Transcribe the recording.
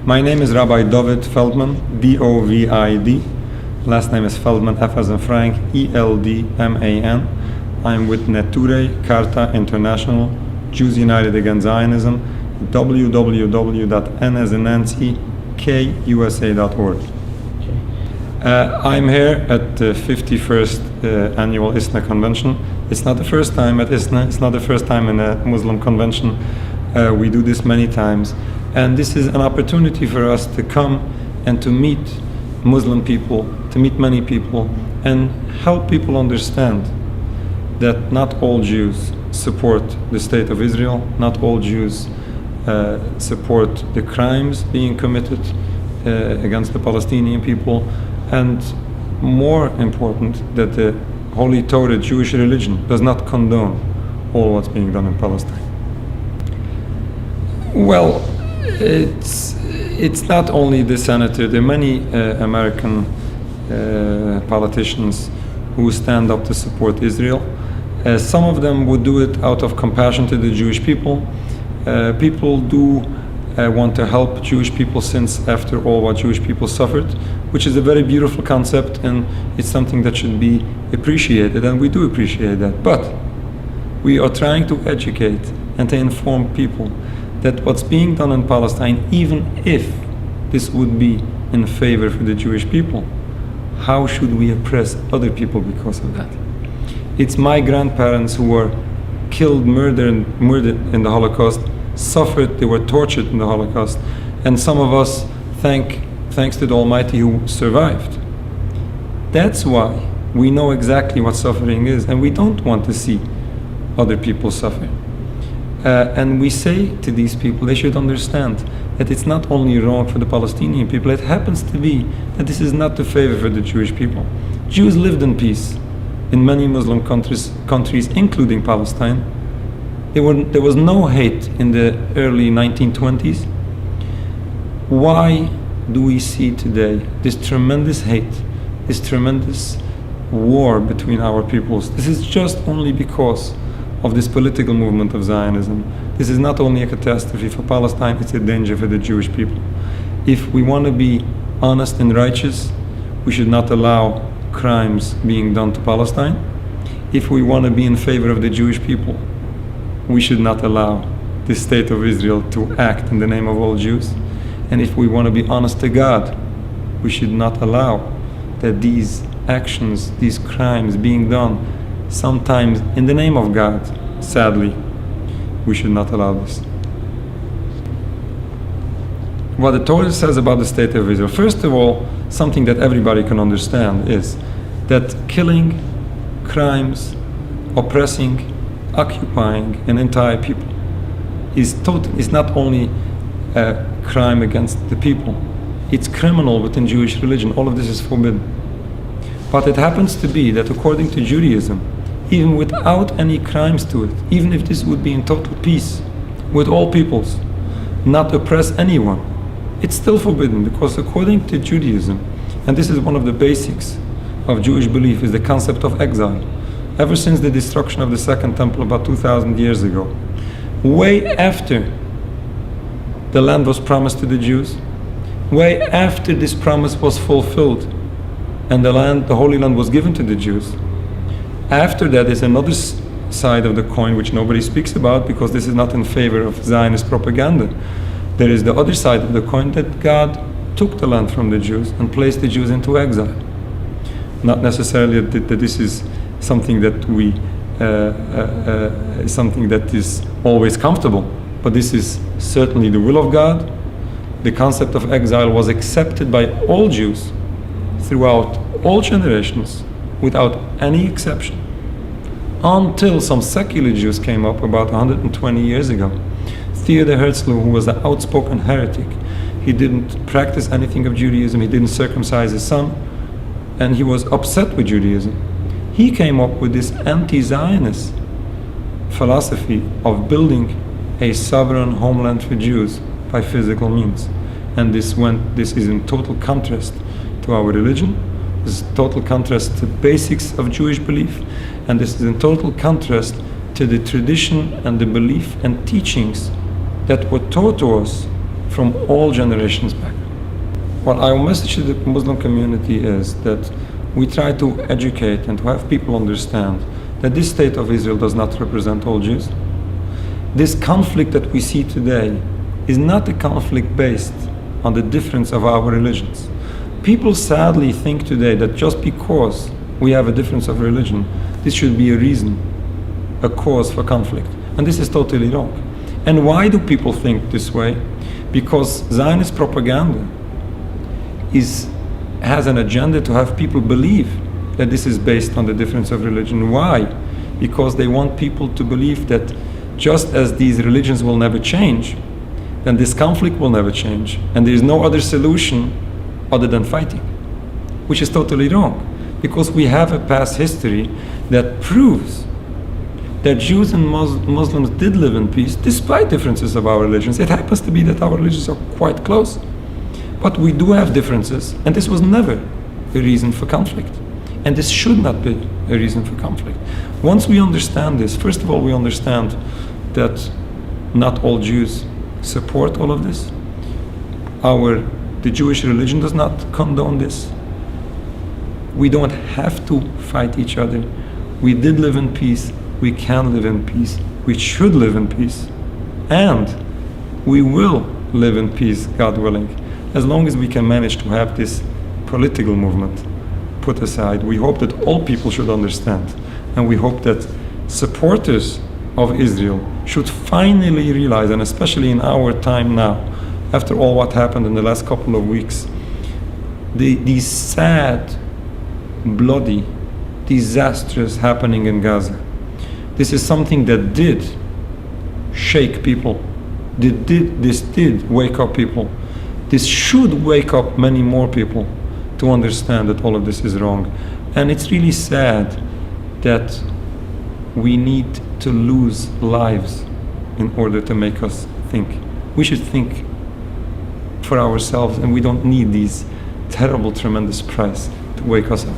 My name is Rabbi Dovid Feldman, D-O-V-I-D. Last name is Feldman, F as in Frank, E-L-D-M-A-N. I'm with Neturei Karta International, Jews United Against Zionism, www.n as in Nancy, kusa.org. I'm here at the 51st annual ISNA convention. It's not the first time at ISNA, it's not the first time in a Muslim convention. We do this many times. And this is an opportunity for us to come and to meet Muslim people, to meet many people, and help people understand that not all Jews support the state of Israel, not all Jews support the crimes being committed against the Palestinian people, and more important, that the Holy Torah, Jewish religion, does not condone all what's being done in Palestine. Well, it's not only the senator. There are many American politicians who stand up to support Israel. Some of them would do it out of compassion to the Jewish people. People do want to help Jewish people, since after all what Jewish people suffered, which is a very beautiful concept, and it's something that should be appreciated, and we do appreciate that. But we are trying to educate and to inform people that what's being done in Palestine, even if this would be in favor for the Jewish people, how should we oppress other people because of that? It's my grandparents who were killed, murdered in the Holocaust, suffered, they were tortured in the Holocaust, and some of us, thanks to the Almighty, who survived. That's why we know exactly what suffering is, and we don't want to see other people suffer. And we say to these people, they should understand that it's not only wrong for the Palestinian people, it happens to be that this is not the favor for the Jewish people. Jews lived in peace in many Muslim countries including Palestine. There was no hate in the early 1920s. Why do we see today this tremendous hate, this tremendous war between our peoples? This is just only because of this political movement of Zionism. This is not only a catastrophe for Palestine, it's a danger for the Jewish people. If we want to be honest and righteous, we should not allow crimes being done to Palestine. If we want to be in favor of the Jewish people, we should not allow the state of Israel to act in the name of all Jews. And if we want to be honest to God, we should not allow that these actions, these crimes being done sometimes in the name of God, sadly, we should not allow this. What the Torah says about the state of Israel, first of all, something that everybody can understand is that killing, crimes, oppressing, occupying an entire people is not only a crime against the people, it's criminal within Jewish religion. All of this is forbidden. But it happens to be that according to Judaism, even without any crimes to it, even if this would be in total peace with all peoples, not oppress anyone, it's still forbidden, because according to Judaism, and this is one of the basics of Jewish belief, is the concept of exile. Ever since the destruction of the Second Temple about 2,000 years ago, way after the land was promised to the Jews, way after this promise was fulfilled and the Holy Land was given to the Jews, after that is another side of the coin which nobody speaks about, because this is not in favor of Zionist propaganda. There is the other side of the coin, that God took the land from the Jews and placed the Jews into exile. Not necessarily that this is something that something that is always comfortable, but this is certainly the will of God. The concept of exile was accepted by all Jews throughout all generations, without any exception, until some secular Jews came up about 120 years ago. Theodor Herzl, who was an outspoken heretic, he didn't practice anything of Judaism, he didn't circumcise his son, and he was upset with Judaism. He came up with this anti-Zionist philosophy of building a sovereign homeland for Jews by physical means. And this is in total contrast to our religion. This is total contrast to basics of Jewish belief, and this is in total contrast to the tradition and the belief and teachings that were taught to us from all generations back. Well, our message to the Muslim community is that we try to educate and to have people understand that this state of Israel does not represent all Jews. This conflict that we see today is not a conflict based on the difference of our religions. People sadly think today that just because we have a difference of religion, this should be a reason, a cause for conflict. And this is totally wrong. And why do people think this way? Because Zionist propaganda has an agenda to have people believe that this is based on the difference of religion. Why? Because they want people to believe that just as these religions will never change, then this conflict will never change, and there is no other solution other than fighting, which is totally wrong, because we have a past history that proves that Jews and Muslims did live in peace despite differences of our religions. It happens to be that our religions are quite close, but we do have differences, and this was never a reason for conflict, and this should not be a reason for conflict. Once we understand this, first of all, we understand that not all Jews support all of this. The Jewish religion does not condone this. We don't have to fight each other. We did live in peace. We can live in peace. We should live in peace. And we will live in peace, God willing, as long as we can manage to have this political movement put aside. We hope that all people should understand. And we hope that supporters of Israel should finally realize, and especially in our time now, after all what happened in the last couple of weeks, these sad, bloody, disastrous happening in Gaza. This is something that did shake people. This did wake up people. This should wake up many more people to understand that all of this is wrong. And it's really sad that we need to lose lives in order to make us think. We should think for ourselves, and we don't need these terrible, tremendous price to wake us up.